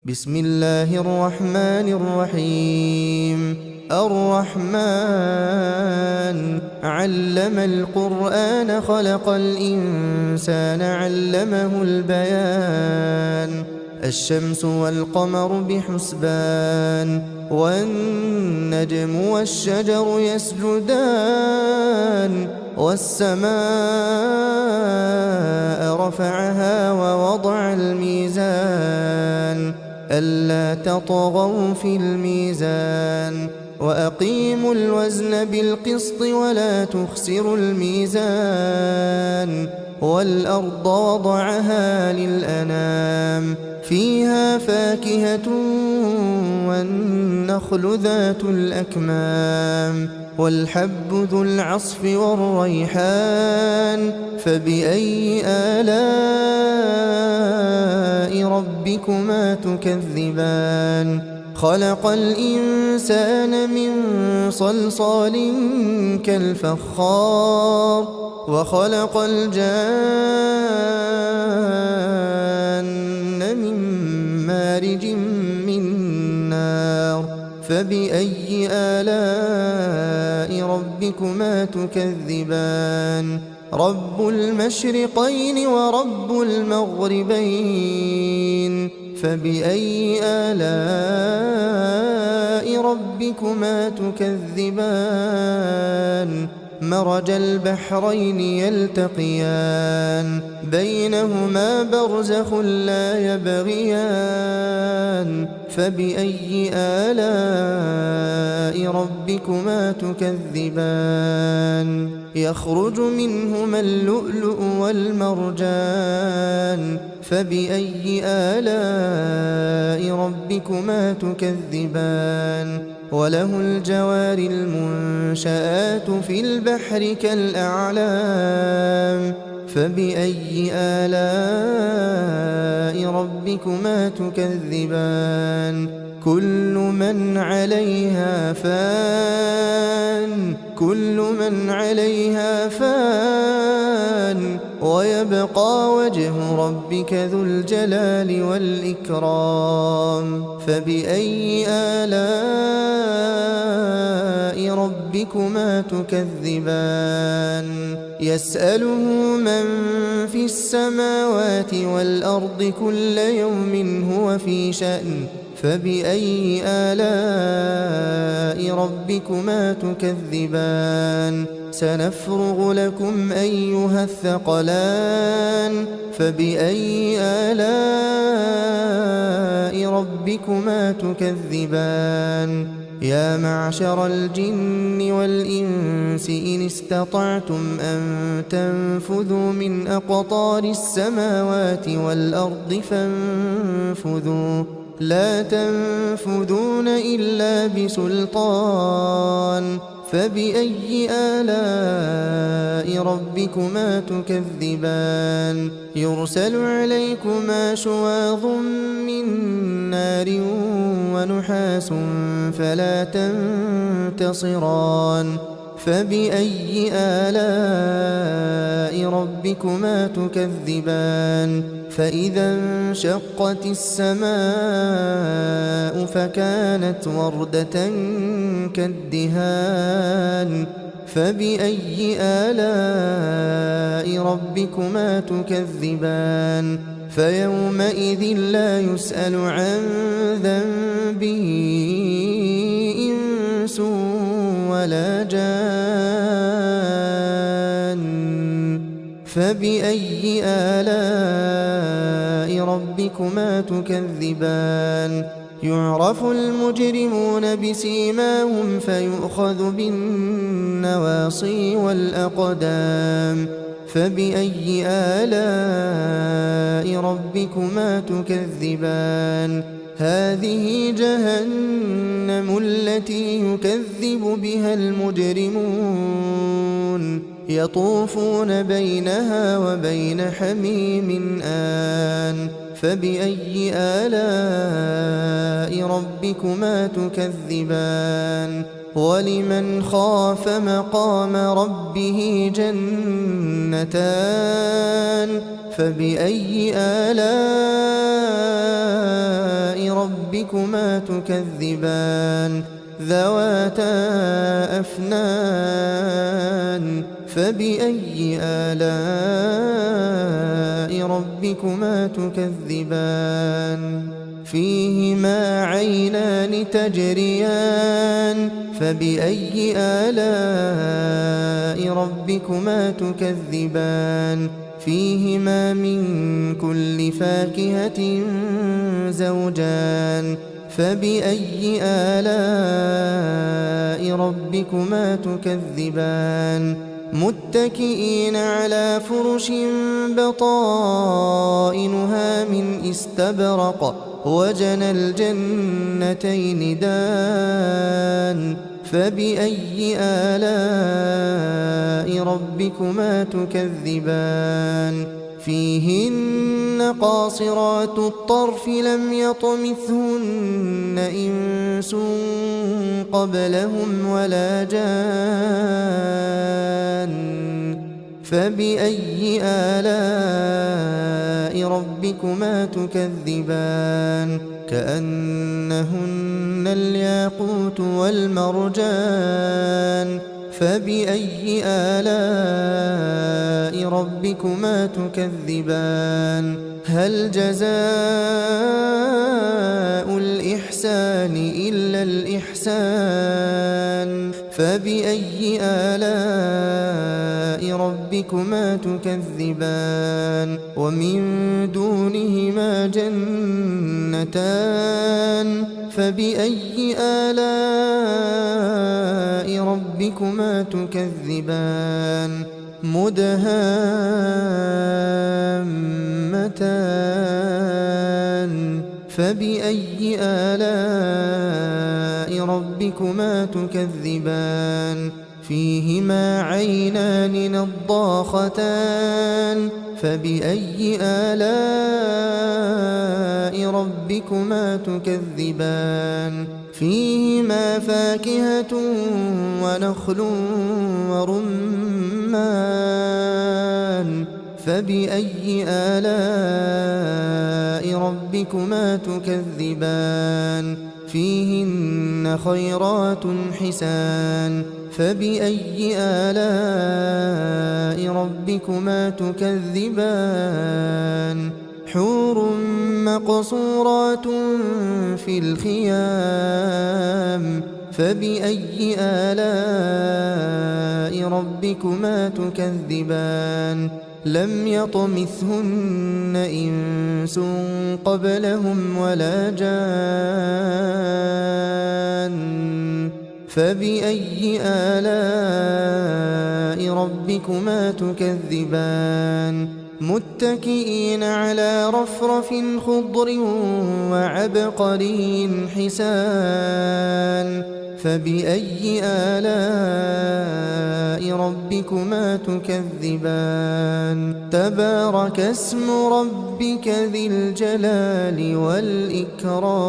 بسم الله الرحمن الرحيم. الرحمن علم القرآن خلق الإنسان علمه البيان. الشمس والقمر بحسبان والنجم والشجر يسجدان والسماء رفعها ووضع الميزان ألا تطغوا في الميزان وأقيموا الوزن بالقسط ولا تخسروا الميزان والأرض وضعها للأنام فيها فاكهة والنخل ذات الأكمام والحب ذو العصف والريحان فبأي آلاء ربكما تكذبان خلق الإنسان من صلصال كالفخار وخلق الجان من مارج من نار فبأي آلاء ربكما تكذبان رب المشرقين ورب المغربين فبأي آلاء ربكما تكذبان مرج البحرين يلتقيان بينهما برزخ لا يبغيان فبأي آلاء ربكما تكذبان يخرج منهما اللؤلؤ والمرجان فبأي آلاء ربكما تكذبان وله الجوار المنشآت في البحر كالأعلام فبأي آلاء ربكما تكذبان كل من عليها فان ويبقى وجه ربك ذو الجلال والإكرام فبأي آلاء ربكما تكذبان يسأله من في السماوات والأرض كل يوم هو في شأن فبأي آلاء ربكما تكذبان سنفرغ لكم أيها الثقلان فبأي آلاء ربكما تكذبان يا معشر الجن والإنس إن استطعتم أن تنفذوا من أقطار السماوات والأرض فانفذوا لا تنفذون إلا بسلطان فبأي آلاء ربكما تكذبان يرسل عليكما شواظ من نار ونحاس فلا تنتصران فبأي آلاء ربكما تكذبان فإذا انشقت السماء فكانت وردة كالدهان فبأي آلاء ربكما تكذبان فيومئذ لا يسأل عن ذنبه إنس ولا جان فبأي آلاء ربكما تكذبان يعرف المجرمون بسيماهم فيؤخذ بالنواصي والأقدام فبأي آلاء ربكما تكذبان هذه جهنم التي يكذب بها المجرمون يطوفون بينها وبين حميم آن فبأي آلاء ربكما تكذبان ولمن خاف مقام ربه جنتان فبأي آلاء ربكما تكذبان ذواتا أفنان فبأي آلاء ربكما تكذبان فيهما عينان تجريان فبأي آلاء ربكما تكذبان فيهما من كل فاكهة زوجان فبأي آلاء ربكما تكذبان متكئين على فرش بطائنها من استبرق وجنى الجنتين دان فبأي آلاء ربكما تكذبان فيهن قاصرات الطرف لم يطمثهن إنس قبلهم ولا جان فبأي آلاء ربكما تكذبان كأنهن الياقوت والمرجان فبأي آلاء ربكما تكذبان هل جزاء الإحسان إلا الإحسان فبأي آلاء ربكما تكذبان ومن دونهما جنتان فبأي آلاء ربكما تكذبان مدهامتان فبأي آلاء ربكما تكذبان فيهما عينان نضاختان فبأي آلاء ربكما تكذبان فيهما فاكهة ونخل ورمان فبأي آلاء ربكما تكذبان فيهن خيرات حسان فبأي آلاء ربكما تكذبان حور مقصورات في الخيام فبأي آلاء ربكما تكذبان لم يطمثهن إنس قبلهم ولا جان فبأي آلاء ربكما تكذبان متكئين على رفرف خضر وعبقري حسان فبأي آلاء ربكما تكذبان تبارك اسم ربك ذي الجلال والإكرام